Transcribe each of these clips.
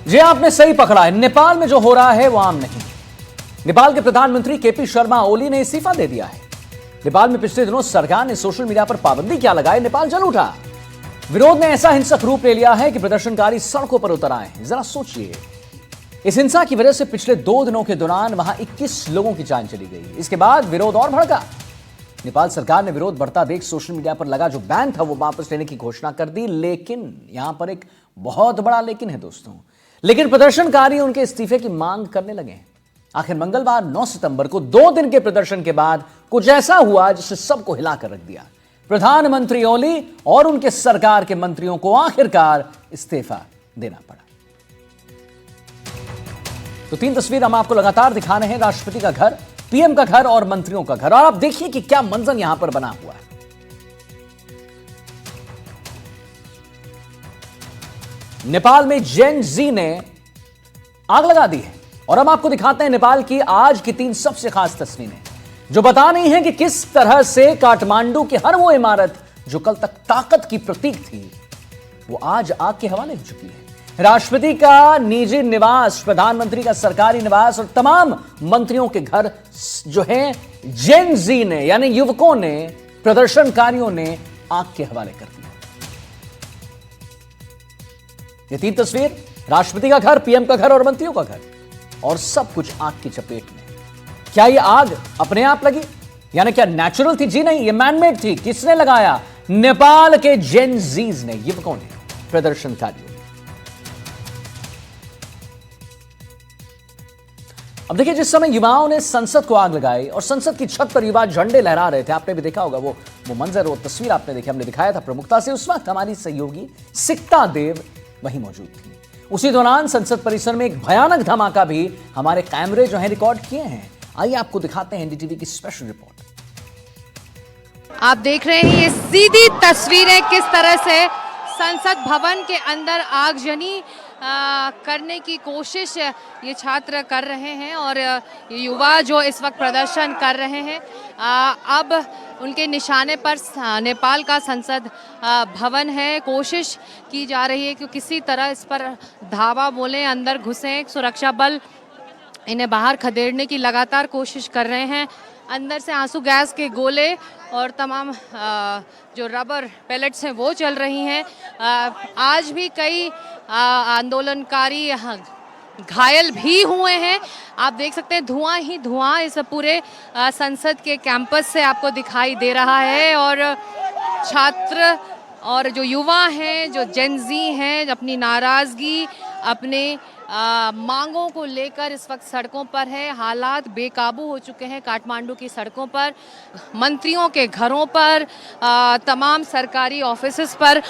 जी आपने सही पकड़ा है, नेपाल में जो हो रहा है वो आम नहीं। नेपाल के प्रधानमंत्री केपी शर्मा ओली ने इस्तीफा दे दिया है। नेपाल में पिछले दिनों सरकार ने सोशल मीडिया पर पाबंदी क्या लगाए, नेपाल जल उठा। विरोध ने ऐसा हिंसक रूप ले लिया है कि प्रदर्शनकारी सड़कों पर उतर आए हैं। जरा सोचिए, इस हिंसा की वजह से पिछले 2 दिनों के दौरान वहां 21 लोगों की जान चली गई। इसके बाद विरोध और भड़का। नेपाल सरकार ने विरोध बढ़ता देख सोशल मीडिया पर लगा जो बैन था वो वापस लेने की घोषणा कर दी। लेकिन यहां पर एक बहुत बड़ा लेकिन है दोस्तों। लेकिन प्रदर्शनकारी उनके इस्तीफे की मांग करने लगे हैं। आखिर मंगलवार 9 सितंबर को 2 दिन के प्रदर्शन के बाद कुछ ऐसा हुआ जिससे सबको हिलाकर रख दिया। प्रधानमंत्री ओली और उनके सरकार के मंत्रियों को आखिरकार इस्तीफा देना पड़ा। तो 3 तस्वीर हम आपको लगातार दिखा रहे हैं, राष्ट्रपति का घर, पीएम का घर और मंत्रियों का घर। और आप देखिए कि क्या मंजर यहां पर बना हुआ है। नेपाल में जेन जी ने आग लगा दी है। और अब आपको दिखाते हैं नेपाल की आज की 3 सबसे खास तस्वीरें जो बता रही हैं कि किस तरह से काठमांडू की हर वो इमारत जो कल तक ताकत की प्रतीक थी वो आज आग के हवाले हो चुकी है। राष्ट्रपति का निजी निवास, प्रधानमंत्री का सरकारी निवास और तमाम मंत्रियों के घर जो हैं जेन जी ने यानी युवकों ने, प्रदर्शनकारियों ने आग के हवाले कर दिया। ये 3 तस्वीर, राष्ट्रपति का घर, पीएम का घर और मंत्रियों का घर, और सब कुछ आग की चपेट में। क्या ये आग अपने आप लगी, यानी क्या नेचुरल थी? जी नहीं, ये मैनमेड थी। किसने लगाया? नेपाल के जेन जीज ने, युवकों ने, प्रदर्शनकारियों ने। अब देखिए, जिस समय युवाओं ने संसद को आग लगाई और संसद की छत पर युवा झंडे लहरा रहे थे, आपने भी देखा होगा वो मंजर, वो तस्वीर आपने देखी, हमने दिखाया था प्रमुखता से। उस वक्त हमारी सहयोगी सिक्ता देव वहीं मौजूद थी। उसी दौरान संसद परिसर में एक भयानक धमाका भी हमारे कैमरे जो हैं रिकॉर्ड किए हैं। आइए आपको दिखाते हैं एनडीटीवी की स्पेशल रिपोर्ट। आप देख रहे हैं ये सीधी तस्वीरें किस तरह से संसद भवन के अंदर आगजनी करने की कोशिश ये छात्र कर रहे हैं और ये युवा जो इस वक्त प्रदर्शन कर रहे हैं। अब उनके निशाने पर नेपाल का संसद भवन है। कोशिश की जा रही है कि किसी तरह इस पर धावा बोलें, अंदर घुसें। सुरक्षा बल इन्हें बाहर खदेड़ने की लगातार कोशिश कर रहे हैं। अंदर से आंसू गैस के गोले और तमाम जो रबर पैलेट्स हैं वो चल रही हैं। आज भी कई आंदोलनकारी घायल भी हुए हैं। आप देख सकते हैं धुआं ही धुआं इस पूरे संसद के कैंपस से आपको दिखाई दे रहा है। और छात्र और जो युवा हैं, जो जेनजी हैं, अपनी नाराज़गी, अपने मांगों को लेकर इस वक्त सड़कों पर है। हालात बेकाबू हो चुके हैं काठमांडू की सड़कों पर, मंत्रियों के घरों पर, तमाम सरकारी ऑफिसेस पर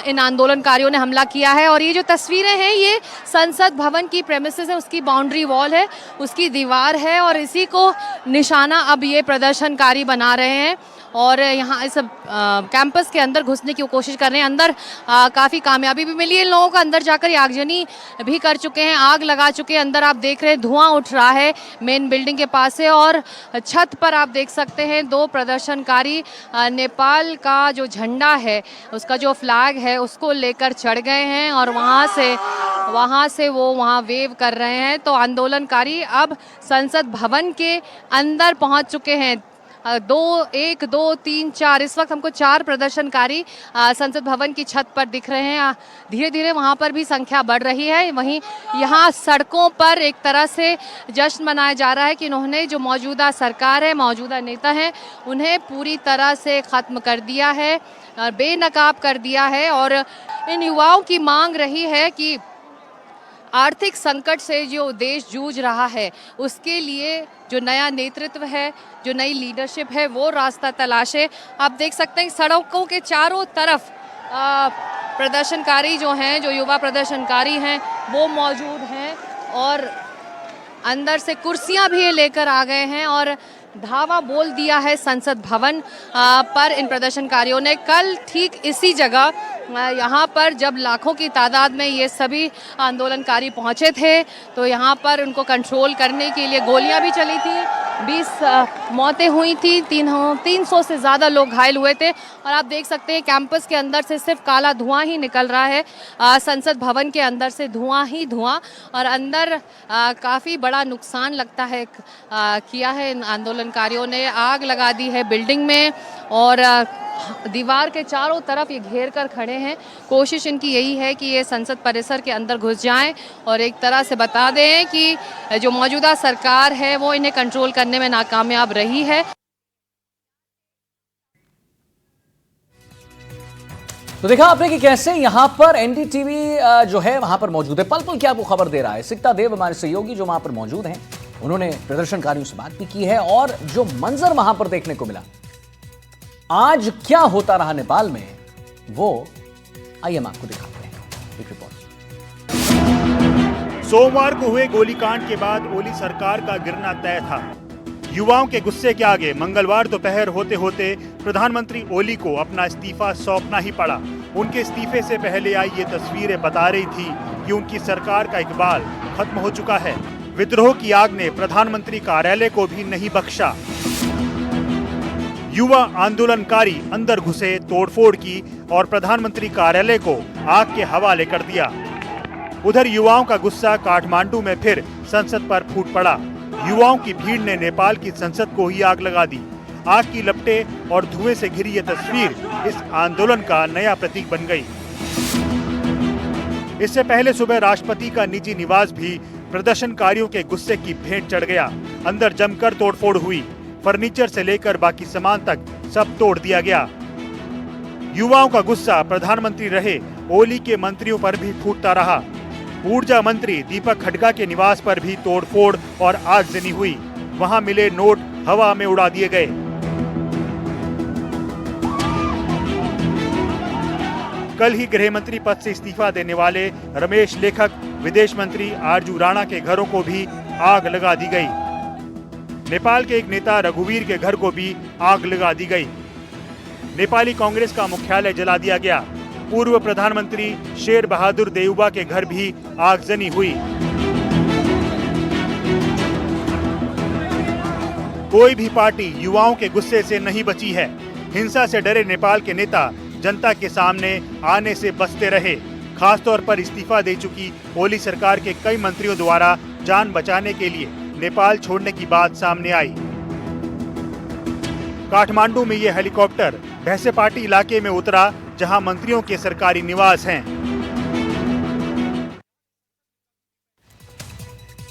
इन आंदोलनकारियों ने हमला किया है। और ये जो तस्वीरें हैं ये संसद भवन की प्रेमिसेस है, उसकी बाउंड्री वॉल है, उसकी दीवार है और इसी को निशाना अब ये प्रदर्शनकारी बना रहे हैं और यहाँ इस कैंपस के अंदर घुसने की कोशिश कर रहे हैं। अंदर काफ़ी कामयाबी भी मिली है इन लोगों को, अंदर जाकर ये आगजनी भी कर चुके हैं, आग लगा चुके हैं। अंदर आप देख रहे हैं धुआं उठ रहा है मेन बिल्डिंग के पास से और छत पर आप देख सकते हैं 2 प्रदर्शनकारी नेपाल का जो झंडा है, उसका जो फ्लैग है उसको लेकर चढ़ गए हैं और वहाँ से वो वहाँ वेव कर रहे हैं। तो आंदोलनकारी अब संसद भवन के अंदर पहुँच चुके हैं। 1 2 3 4 इस वक्त हमको 4 प्रदर्शनकारी संसद भवन की छत पर दिख रहे हैं। धीरे धीरे वहाँ पर भी संख्या बढ़ रही है। वहीं यहाँ सड़कों पर एक तरह से जश्न मनाया जा रहा है कि इन्होंने जो मौजूदा सरकार है, मौजूदा नेता हैं, उन्हें पूरी तरह से ख़त्म कर दिया है, बेनकाब कर दिया है। और इन युवाओं की मांग रही है कि आर्थिक संकट से जो देश जूझ रहा है उसके लिए जो नया नेतृत्व है, जो नई लीडरशिप है वो रास्ता तलाशे। आप देख सकते हैं सड़कों के चारों तरफ प्रदर्शनकारी जो हैं, जो युवा प्रदर्शनकारी हैं वो मौजूद हैं और अंदर से कुर्सियां भी लेकर आ गए हैं और धावा बोल दिया है संसद भवन पर इन प्रदर्शनकारियों ने। कल ठीक इसी जगह यहाँ पर जब लाखों की तादाद में ये सभी आंदोलनकारी पहुँचे थे तो यहाँ पर उनको कंट्रोल करने के लिए गोलियां भी चली थी। 20 मौतें हुई थी, 300 से ज़्यादा लोग घायल हुए थे। और आप देख सकते हैं कैंपस के अंदर से सिर्फ काला धुआं ही निकल रहा है। संसद भवन के अंदर से धुआं ही धुआं, और अंदर काफ़ी बड़ा नुकसान लगता है किया है इन आंदोलनकारियों ने। आग लगा दी है बिल्डिंग में और दीवार के चारों तरफ ये घेर कर खड़े हैं। कोशिश इनकी यही है कि ये संसद परिसर के अंदर घुस जाएं और एक तरह से बता दें कि जो मौजूदा सरकार है वो इन्हें कंट्रोल करने में नाकामयाब रही है। तो देखा आपने कि कैसे यहां पर एनडीटीवी जो है वहां पर मौजूद है, पल पल क्या आपको खबर दे रहा है। सिकता देव हमारे सहयोगी जो वहां पर मौजूद हैं, उन्होंने प्रदर्शनकारियों से बात भी की है और जो मंजर वहां पर देखने को मिला, आज क्या होता रहा नेपाल में, वो आइए हम आपको दिखाते हैं एक रिपोर्ट। सोमवार को हुए गोलीकांड के बाद ओली सरकार का गिरना तय था। युवाओं के गुस्से के आगे मंगलवार दोपहर होते होते प्रधानमंत्री ओली को अपना इस्तीफा सौंपना ही पड़ा। उनके इस्तीफे से पहले आई ये तस्वीरें बता रही थी कि उनकी सरकार का इकबाल खत्म हो चुका है। विद्रोह की आग ने प्रधानमंत्री कार्यालय को भी नहीं बख्शा। युवा आंदोलनकारी अंदर घुसे, तोड़फोड़ की और प्रधानमंत्री कार्यालय को आग के हवाले कर दिया। उधर युवाओं का गुस्सा काठमांडू में फिर संसद पर फूट पड़ा। युवाओं की भीड़ ने नेपाल की संसद को ही आग लगा दी। आग की लपटें और धुएं से घिरी ये तस्वीर इस आंदोलन का नया प्रतीक बन गई। इससे पहले सुबह राष्ट्रपति का निजी निवास भी प्रदर्शनकारियों के गुस्से की भेंट चढ़ गया। अंदर जमकर तोड़फोड़ हुई, फर्नीचर से लेकर बाकी सामान तक सब तोड़ दिया गया। युवाओं का गुस्सा प्रधानमंत्री रहे ओली के मंत्रियों पर भी फूटता रहा। ऊर्जा मंत्री दीपक खडका के निवास पर भी तोड़फोड़ और आगजनी हुई। वहां मिले नोट हवा में उड़ा दिए गए। कल ही गृह मंत्री पद से इस्तीफा देने वाले रमेश लेखक, विदेश मंत्री आरजू राणा के घरों को भी आग लगा दी गई। नेपाल के एक नेता रघुवीर के घर को भी आग लगा दी गई। नेपाली कांग्रेस का मुख्यालय जला दिया गया। पूर्व प्रधानमंत्री शेर बहादुर देउबा के घर भी आगजनी हुई। कोई भी पार्टी युवाओं के गुस्से से नहीं बची है। हिंसा से डरे नेपाल के नेता जनता के सामने आने से बचते रहे। खासतौर पर इस्तीफा दे चुकी ओली सरकार के कई मंत्रियों द्वारा जान बचाने के लिए नेपाल छोड़ने की बात सामने आई। काठमांडू में यह हेलीकॉप्टर भैंसेपाटी इलाके में उतरा, जहां मंत्रियों के सरकारी निवास हैं।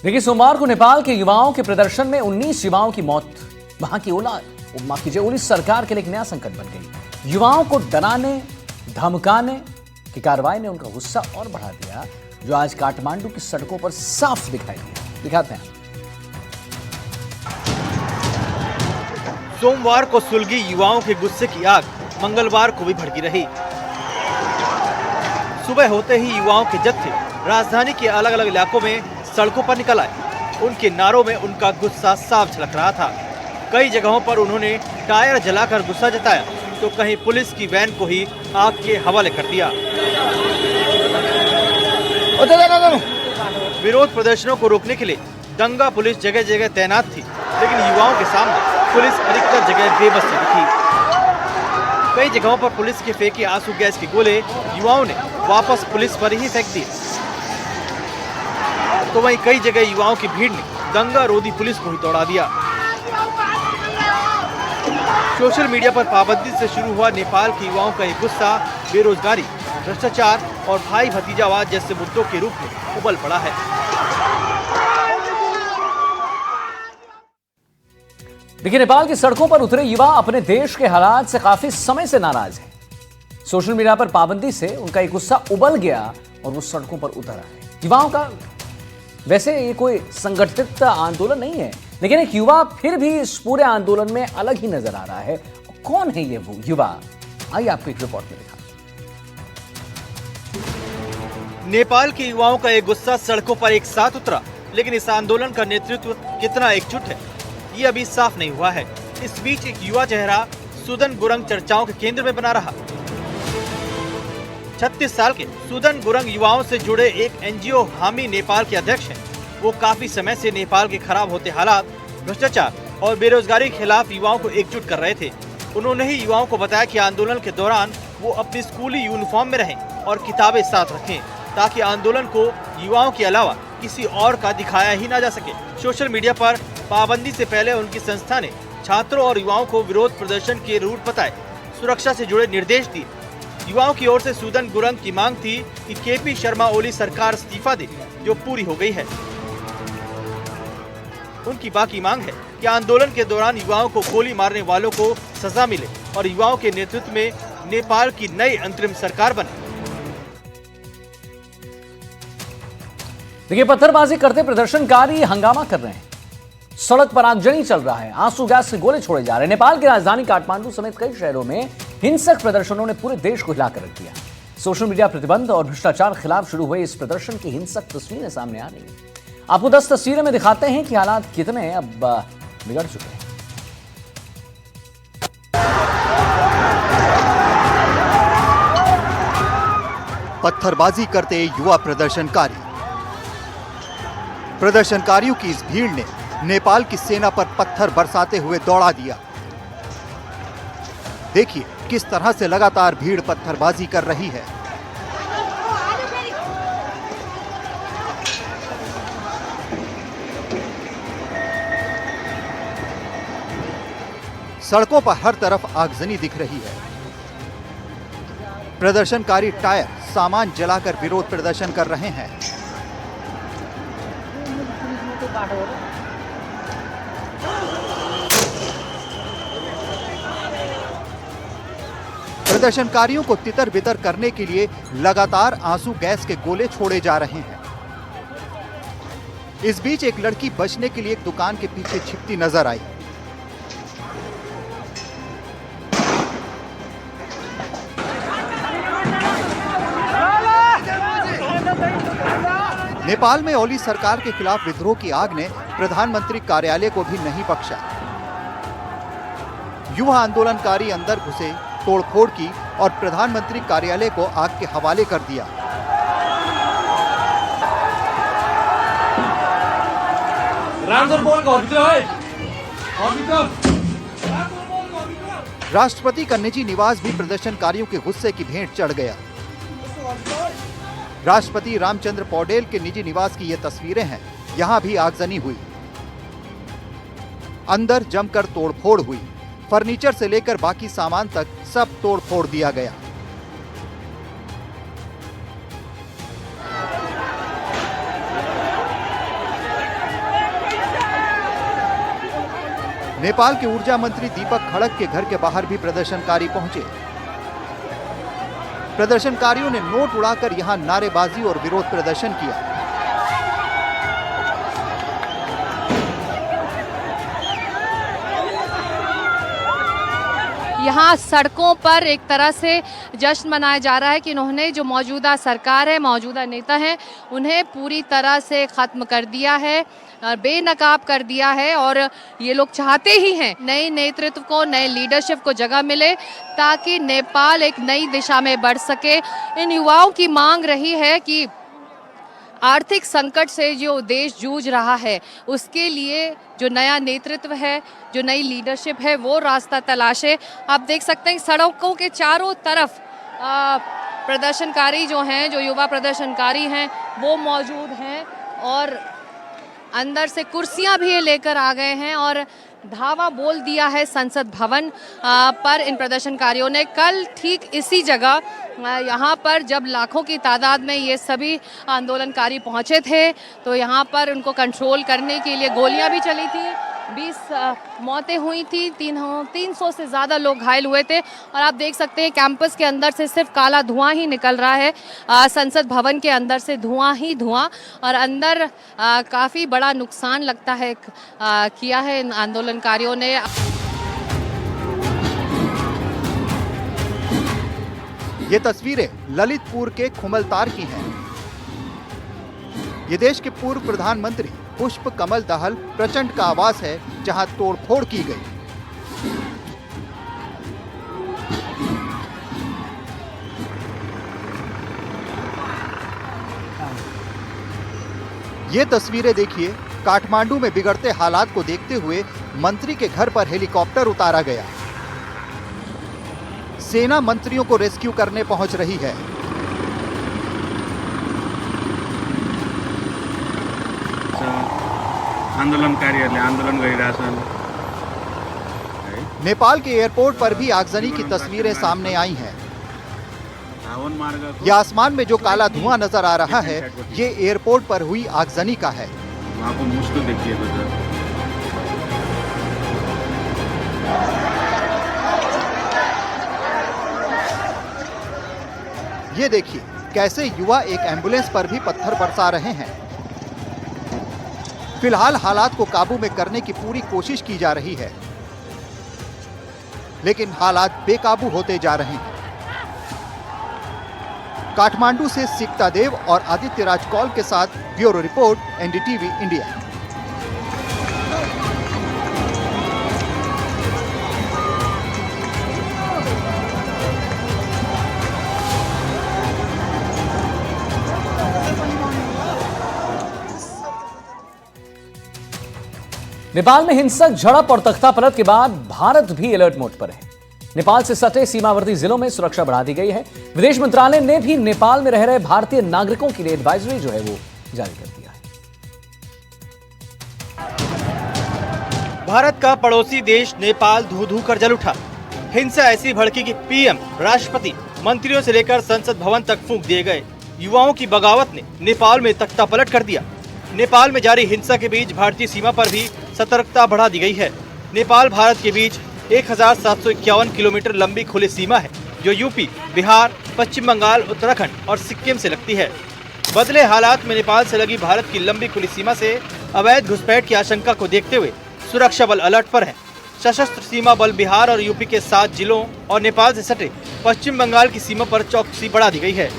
देखिए, सोमवार को नेपाल के युवाओं के प्रदर्शन में 19 युवाओं की मौत वहां की ओली सरकार के लिए एक नया संकट बन गई। युवाओं को डराने धमकाने की कार्रवाई ने उनका गुस्सा और बढ़ा दिया, जो आज काठमांडू की सड़कों पर साफ दिखाई दिया। दिखाते हैं। सोमवार को सुलगी युवाओं के गुस्से की आग मंगलवार को भी भड़की रही। सुबह होते ही युवाओं के जत्थे राजधानी के अलग अलग इलाकों में सड़कों पर निकल आए। उनके नारों में उनका गुस्सा साफ झलक रहा था। कई जगहों पर उन्होंने टायर जलाकर गुस्सा जताया, तो कहीं पुलिस की वैन को ही आग के हवाले कर दिया। विरोध प्रदर्शनों को रोकने के लिए दंगा पुलिस जगह जगह तैनात थी, लेकिन युवाओं के सामने पुलिस अधिकतर जगह बेबस सी दिखी। कई जगहों पर पुलिस के फेंके आंसू गैस के गोले युवाओं ने वापस पुलिस पर ही फेंक दिए, तो वहीं कई जगह युवाओं की भीड़ ने दंगा रोधी पुलिस को ही दौड़ा दिया। सोशल मीडिया पर पाबंदी से शुरू हुआ नेपाल के युवाओं का ये गुस्सा बेरोजगारी, भ्रष्टाचार और भाई भतीजावाद जैसे मुद्दों के रूप में उबल पड़ा है। देखिए, नेपाल की सड़कों पर उतरे युवा अपने देश के हालात से काफी समय से नाराज हैं। सोशल मीडिया पर पाबंदी से उनका ये गुस्सा उबल गया और वो सड़कों पर उतर आए। युवाओं का वैसे ये कोई संगठित आंदोलन नहीं है, लेकिन एक युवा फिर भी इस पूरे आंदोलन में अलग ही नजर आ रहा है। कौन है ये वो युवा? आइए आपको एक रिपोर्ट में दिखा। नेपाल के युवाओं का ये गुस्सा सड़कों पर एक साथ उतरा, लेकिन इस आंदोलन का नेतृत्व कितना एकजुट है, ये अभी साफ नहीं हुआ है। इस बीच एक युवा चेहरा सुदन गुरंग चर्चाओं के केंद्र में बना रहा। 36 साल के सुदन गुरंग युवाओं से जुड़े एक एनजीओ हामी नेपाल के अध्यक्ष हैं। वो काफी समय से नेपाल के खराब होते हालात, भ्रष्टाचार और बेरोजगारी के खिलाफ युवाओं को एकजुट कर रहे थे। उन्होंने ही युवाओं को बताया कि आंदोलन के दौरान वो अपनी स्कूली यूनिफॉर्म में रहें और किताबें साथ रखें, ताकि आंदोलन को युवाओं के अलावा किसी और का दिखाया ही ना जा सके। सोशल मीडिया पर पाबंदी से पहले उनकी संस्था ने छात्रों और युवाओं को विरोध प्रदर्शन के रूट बताए, सुरक्षा से जुड़े निर्देश दिए। युवाओं की ओर से सुदन गुरंग की मांग थी कि केपी शर्मा ओली सरकार इस्तीफा दे, जो पूरी हो गई है। उनकी बाकी मांग है कि आंदोलन के दौरान युवाओं को गोली मारने वालों को सजा मिले और युवाओं के नेतृत्व में नेपाल की नई अंतरिम सरकार बने। देखिए, पत्थरबाजी करते प्रदर्शनकारी हंगामा कर रहे हैं, सड़क पर आगजनी चल रहा है, आंसू गैस से गोले छोड़े जा रहे हैं। नेपाल की राजधानी काठमांडू समेत कई शहरों में हिंसक प्रदर्शनों ने पूरे देश को हिलाकर रख दिया। सोशल मीडिया प्रतिबंध और भ्रष्टाचार के खिलाफ शुरू हुए इस प्रदर्शन की हिंसक तस्वीरें सामने आ रही हैं। आपको 10 तस्वीरें में दिखाते हैं कि हालात कितने अब बिगड़ चुके हैं। पत्थरबाजी करते युवा प्रदर्शनकारी। प्रदर्शनकारियों की इस भीड़ ने नेपाल की सेना पर पत्थर बरसाते हुए दौड़ा दिया। देखिए किस तरह से लगातार भीड़ पत्थरबाजी कर रही है। सड़कों पर हर तरफ आगजनी दिख रही है। प्रदर्शनकारी टायर, सामान जलाकर विरोध प्रदर्शन कर रहे हैं। प्रदर्शनकारियों को तितर बितर करने के लिए लगातार आंसू गैस के गोले छोड़े जा रहे हैं। इस बीच एक लड़की बचने के लिए एक दुकान के पीछे छिपती नजर आई। नेपाल में ओली सरकार के खिलाफ विद्रोह की आग ने प्रधानमंत्री कार्यालय को भी नहीं बख्शा। युवा आंदोलनकारी अंदर घुसे, तोड़फोड़ की और प्रधानमंत्री कार्यालय को आग के हवाले कर दिया। राष्ट्रपति का निजी निवास भी प्रदर्शनकारियों के गुस्से की भेंट चढ़ गया। राष्ट्रपति रामचंद्र पौडेल के निजी निवास की ये तस्वीरें हैं। यहां भी आगजनी हुई, अंदर जमकर तोड़फोड़ हुई। फर्नीचर से लेकर बाकी सामान तक सब तोड़फोड़ दिया गया। नेपाल के ऊर्जा मंत्री दीपक खड़क के घर के बाहर भी प्रदर्शनकारी पहुंचे। प्रदर्शनकारियों ने नोट उड़ाकर यहां नारेबाजी और विरोध प्रदर्शन किया। यहाँ सड़कों पर एक तरह से जश्न मनाया जा रहा है कि इन्होंने जो मौजूदा सरकार है, मौजूदा नेता हैं, उन्हें पूरी तरह से ख़त्म कर दिया है, बेनकाब कर दिया है। और ये लोग चाहते ही हैं नए नेतृत्व को, नए लीडरशिप को जगह मिले ताकि नेपाल एक नई दिशा में बढ़ सके। इन युवाओं की मांग रही है कि आर्थिक संकट से जो देश जूझ रहा है उसके लिए जो नया नेतृत्व है, जो नई लीडरशिप है, वो रास्ता तलाशे। आप देख सकते हैं सड़कों के चारों तरफ प्रदर्शनकारी जो हैं, जो युवा प्रदर्शनकारी हैं, वो मौजूद हैं और अंदर से कुर्सियां भी लेकर आ गए हैं और धावा बोल दिया है संसद भवन पर इन प्रदर्शनकारियों ने। कल ठीक इसी जगह यहाँ पर जब लाखों की तादाद में ये सभी आंदोलनकारी पहुँचे थे तो यहाँ पर उनको कंट्रोल करने के लिए गोलियाँ भी चली थी। 20 मौतें हुई थी, 300 से ज़्यादा लोग घायल हुए थे। और आप देख सकते हैं कैंपस के अंदर से सिर्फ काला धुआं ही निकल रहा है। संसद भवन के अंदर से धुआं ही धुआं और अंदर काफ़ी बड़ा नुकसान लगता है किया है इन आंदोलनकारियों ने। ये तस्वीरें ललितपुर के खुमलतार की हैं। ये देश के पूर्व प्रधानमंत्री पुष्प कमल दहल प्रचंड का आवास है, जहां तोड़फोड़ की गई। ये तस्वीरें देखिए, काठमांडू में बिगड़ते हालात को देखते हुए मंत्री के घर पर हेलीकॉप्टर उतारा गया। सेना मंत्रियों को रेस्क्यू करने पहुंच रही है। आन्दोलनकारीहरूले आन्दोलन गरिरहेछन्। नेपाल के एयरपोर्ट पर भी आगजनी की तस्वीरें सामने आई हैं। धावन मार्गको ये आसमान में जो काला धुआं नजर आ रहा है, ये एयरपोर्ट पर हुई आगजनी का है। उहाँको मुस्टो देखिएको छ। ये देखिए कैसे युवा एक एम्बुलेंस पर भी पत्थर बरसा रहे हैं। फिलहाल हालात को काबू में करने की पूरी कोशिश की जा रही है, लेकिन हालात बेकाबू होते जा रहे हैं। काठमांडू से सिकता देव और आदित्य राज कौल के साथ bureau report, NDTV India. Nepal में हिंसक झड़प और तख्तापलट के बाद भारत भी अलर्ट मोड पर है। नेपाल से सटे सीमावर्ती जिलों में सुरक्षा बढ़ा दी गई है। विदेश मंत्रालय ने भी नेपाल में रह रहे भारतीय नागरिकों के लिए एडवाइजरी जो है वो जारी कर दिया है। भारत का पड़ोसी देश नेपाल धू धू कर जल उठा। हिंसा ऐसी भड़की कि पीएम, राष्ट्रपति, मंत्रियों से लेकर संसद भवन तक फूंक दिए गए। युवाओं की बगावत ने नेपाल में तख्तापलट कर दिया। नेपाल में जारी हिंसा के बीच भारतीय सीमा पर भी सतर्कता बढ़ा दी गई है। नेपाल भारत के बीच 1751 किलोमीटर लंबी खुली सीमा है, जो यूपी, बिहार, पश्चिम बंगाल, उत्तराखंड और सिक्किम से लगती है। बदले हालात में नेपाल से लगी भारत की लंबी खुली सीमा से अवैध घुसपैठ की आशंका को देखते हुए सुरक्षा बल अलर्ट पर है। सशस्त्र सीमा बल बिहार और यूपी के 7 जिलों और नेपाल से सटे पश्चिम बंगाल की सीमा पर चौकसी बढ़ा दी गई है।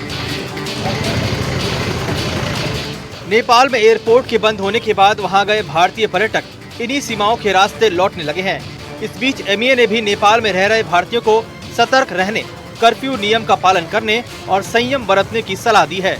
नेपाल में एयरपोर्ट के बंद होने के बाद वहां गए भारतीय पर्यटक इन्हीं सीमाओं के रास्ते लौटने लगे हैं। इस बीच एमईए ने भी नेपाल में रह रहे भारतीयों को सतर्क रहने, कर्फ्यू नियम का पालन करने और संयम बरतने की सलाह दी है।